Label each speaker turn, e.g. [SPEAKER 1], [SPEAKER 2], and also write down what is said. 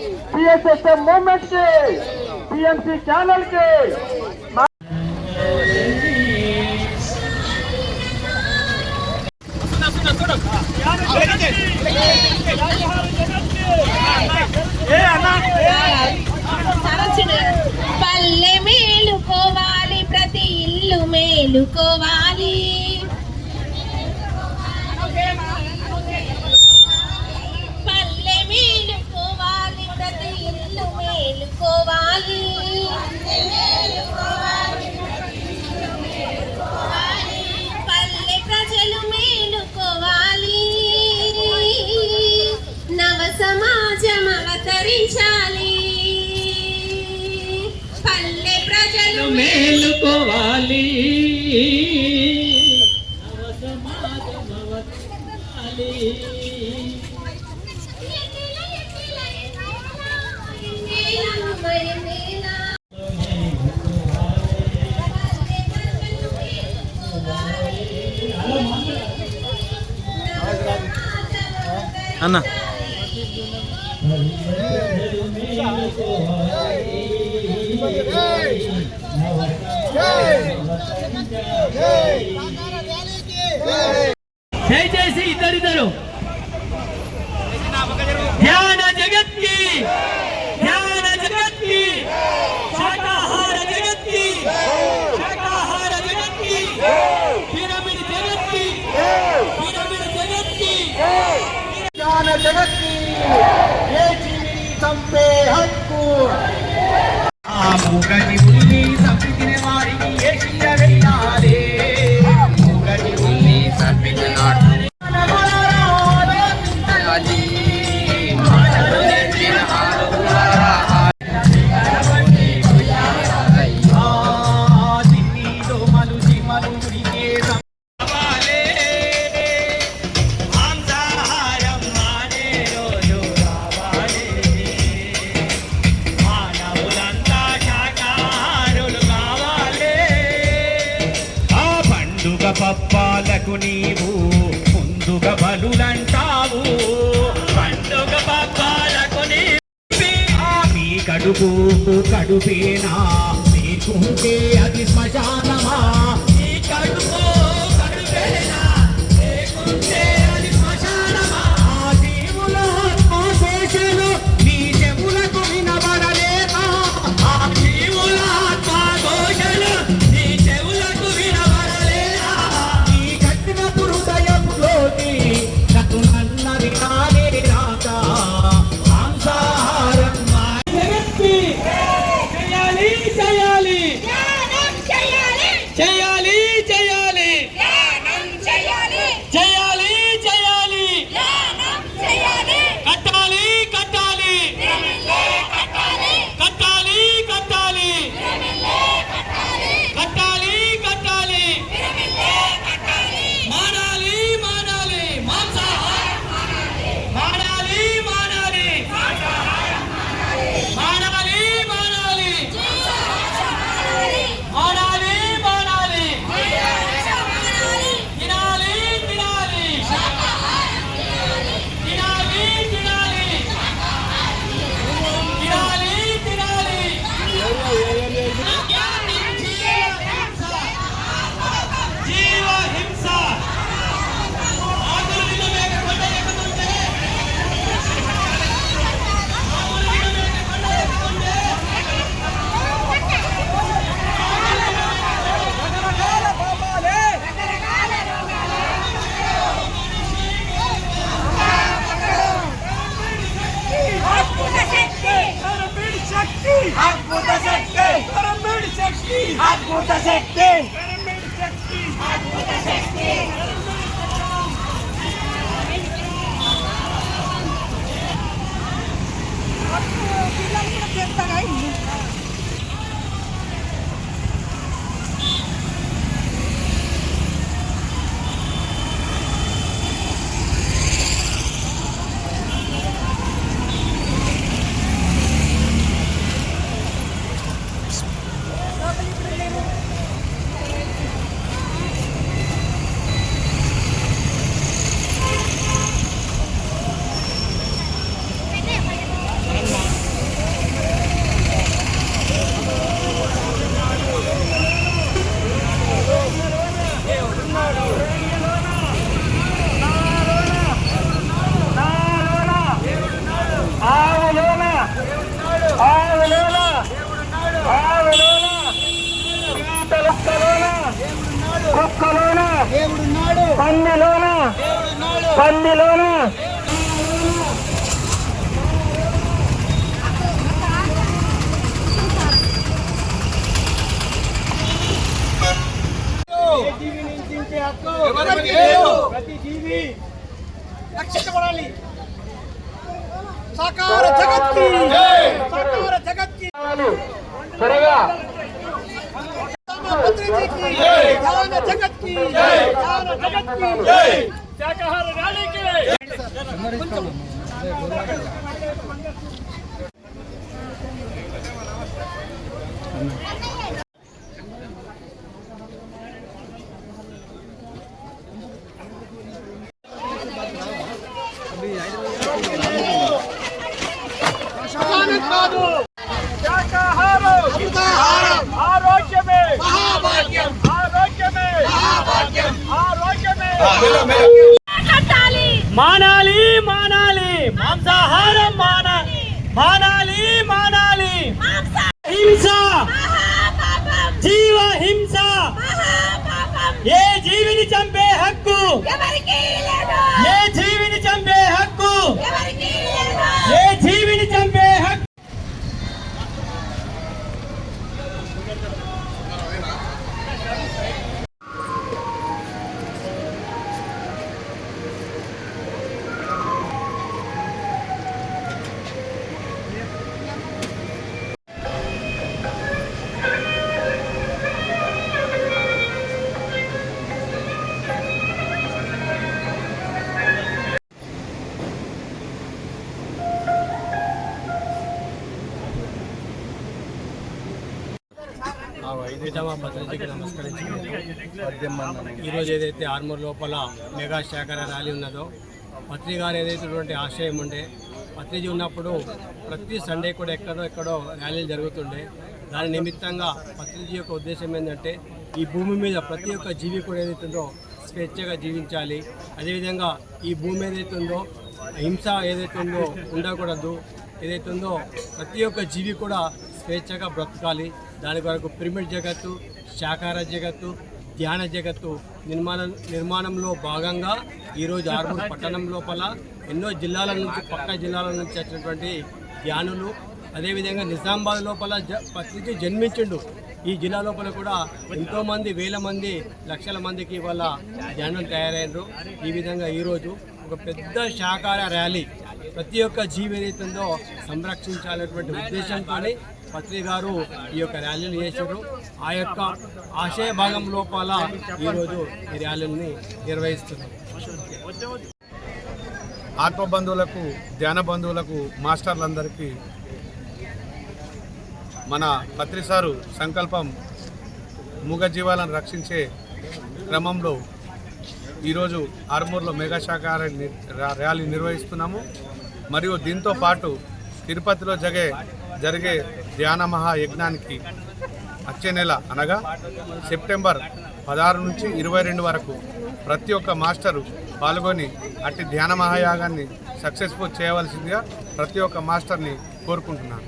[SPEAKER 1] सीएसएसएम movement के TMC channel के
[SPEAKER 2] పల్లె మేలుకోవాలి, ప్రతి ఇల్లు మేలుకోవాలి. పల్లె మేలుకోవాలి, ప్రతి ఇల్లు మేలుకోవాలి. పల్లె ప్రజలు మేలుకోవాలి, నవ సమాజం అవతరించాలి. పల్లె ప్రజలు
[SPEAKER 3] మేలుకోవాలి, నవ సమాజం అవతరించాలి.
[SPEAKER 4] అన్న
[SPEAKER 3] దయచేసి ఇద్దరిద్దరు ధ్యాన జగత్ కి, ధ్యాన జగత్ కి, శాకాహార జగత్ కి, శాకాహార జగత్ కి, పిరమిడ్ జగత్ కి, పిరమిడ్ జగత్ కి,
[SPEAKER 1] ध्यान जगत की ये जीविनी संपे हक्कु
[SPEAKER 5] మూగని ఉల్లి సంపిన వారికి ఏ శిల వేయాలి, మూగని ఉల్లి సంపిన నాడు పప్పాలకు నీవు ముందుగా బలులంటావు, పండుగ పప్పాలకు మీ కడుపు కడుపేనా, మీకుంటే అది శ్మశానమా. మీ కడుపు కడుపేనా, లేకుంటే అది శ్మశానమా. జీవుల ఆశేషలు నీ చెవులకు వినబడలేదా, ఆ జీవుల ఆత్మఘోషలు నీ చెవులకు వినబడలేదా. నీ కట్టిన హృదయంలోకి నన్ను నన్నది రాలే రాక మాంసాహారం
[SPEAKER 3] జగత్కి చేయాలి, చేయాలి, చేయాలి, చేయాలి, చేయాలి, చేయాలి, కట్టాలి, కట్టాలి, కట్టాలి, కట్టాలి, కట్టాలి, కట్టాలి, మానాలి, మానాలి, మాంసాహారం మానాలి, మానాలి, మానాలి, మానాలి, మానాలి, మానాలి, తినాలి, తినాలి, తినాలి, తినాలి, తినాలి, తినాలి. జీవ హింస ఆకుల మీద కొండ ఎక్కుతుంటే, ఆకుల మీద కొండ ఎక్కుతుంటే,
[SPEAKER 1] పందిలోన
[SPEAKER 3] ప్రతి జీవి రక్షించబడాలి. సాకార జగత్కి సాకార జగత్కి
[SPEAKER 1] త్వరగా
[SPEAKER 3] పత్రిజీకి ధ్యాన జగత్కి ధ్యాన జగత్కి శాకాహార ర్యాలీకి కాదు శాకాహారం ఆరోగ్యమే మహాభాగ్యం ఆరోగ్యమే మహాభాగ్యం ఆరోగ్యమే
[SPEAKER 2] కట్టాలి
[SPEAKER 3] మానాలి మానాలి మాంసాహారం మానాలి మానాలి హింస
[SPEAKER 2] మహాపాపం
[SPEAKER 3] జీవ హింస
[SPEAKER 2] మహాపాపం
[SPEAKER 3] ఏ జీవిని చంపే హక్కు
[SPEAKER 2] ఎవరికీ లేదు
[SPEAKER 3] ఏ జీవిని చంపే హక్కు
[SPEAKER 2] ఎవరికీ లేదు
[SPEAKER 3] ఏ జీవిని చంపే హక్కు
[SPEAKER 4] పితామా పత్రిజీకి నమస్కరించి ఈరోజు ఏదైతే ఆర్మూర్ లోపల మెగా శాఖర ర్యాలీ ఉన్నదో పత్రి గారు ఏదైతే ఆశయం ఉండే పత్రిజీ ఉన్నప్పుడు ప్రతి సండే కూడా ఎక్కడో ర్యాలీలు జరుగుతుండే. దాని నిమిత్తంగా పత్రిజీ యొక్క ఉద్దేశం ఏంటంటే ఈ భూమి మీద ప్రతి ఒక్క జీవి కూడా ఏదైతుందో స్వేచ్ఛగా జీవించాలి. అదేవిధంగా ఈ భూమి ఏదైతుందో హింస ఏదైతుందో ఉండకూడదు. ఏదైతుందో ప్రతి ఒక్క జీవి కూడా స్వేచ్ఛగా బ్రతకాలి. దాని కొరకు పిరమిడ్ జగత్తు, శాకాహార జగత్తు, ధ్యాన జగత్తు నిర్మాణంలో భాగంగా ఈరోజు ఆర్మూర్ పట్టణం లోపల ఎన్నో జిల్లాల నుంచి పక్క జిల్లాల నుంచి వచ్చినటువంటి ధ్యానులు, అదేవిధంగా నిజామాబాద్ లోపల పత్రిజీ జన్మించిండు. ఈ జిల్లా లోపల కూడా ఎంతోమంది వేల మంది లక్షల మందికి ఇవాళ ధ్యానం తయారయ్యారు. ఈ విధంగా ఈరోజు ఒక పెద్ద శాకాహార ర్యాలీ ప్రతి ఒక్క జీవి ఏదైతుందో సంరక్షించాలనేటువంటి ఉద్దేశంతో పత్రి గారు ఈ యొక్క ర్యాలీలు చేశారు. ఆ యొక్క ఆశయ భాగం లోపల ఈరోజు ఈ ర్యాలీని నిర్వహిస్తున్నారు.
[SPEAKER 6] ఆత్మబంధువులకు, ధ్యాన బంధువులకు, మాస్టర్లందరికీ మన పత్రి సారు సంకల్పం మూగజీవాలను రక్షించే క్రమంలో ఈరోజు ఆర్మూర్లో మెగా శాఖాహార ర్యాలీ నిర్వహిస్తున్నాము. మరియు దీంతో పాటు తిరుపతిలో జరిగే ధ్యాన మహాయజ్ఞానికి వచ్చే నెల అనగా సెప్టెంబర్ 16 నుంచి 22 వరకు ప్రతి ఒక్క మాస్టరు పాల్గొని అట్టి ధ్యాన మహాయాగాన్ని సక్సెస్ఫుల్ చేయవలసిందిగా ప్రతి ఒక్క మాస్టర్ని కోరుకుంటున్నాను.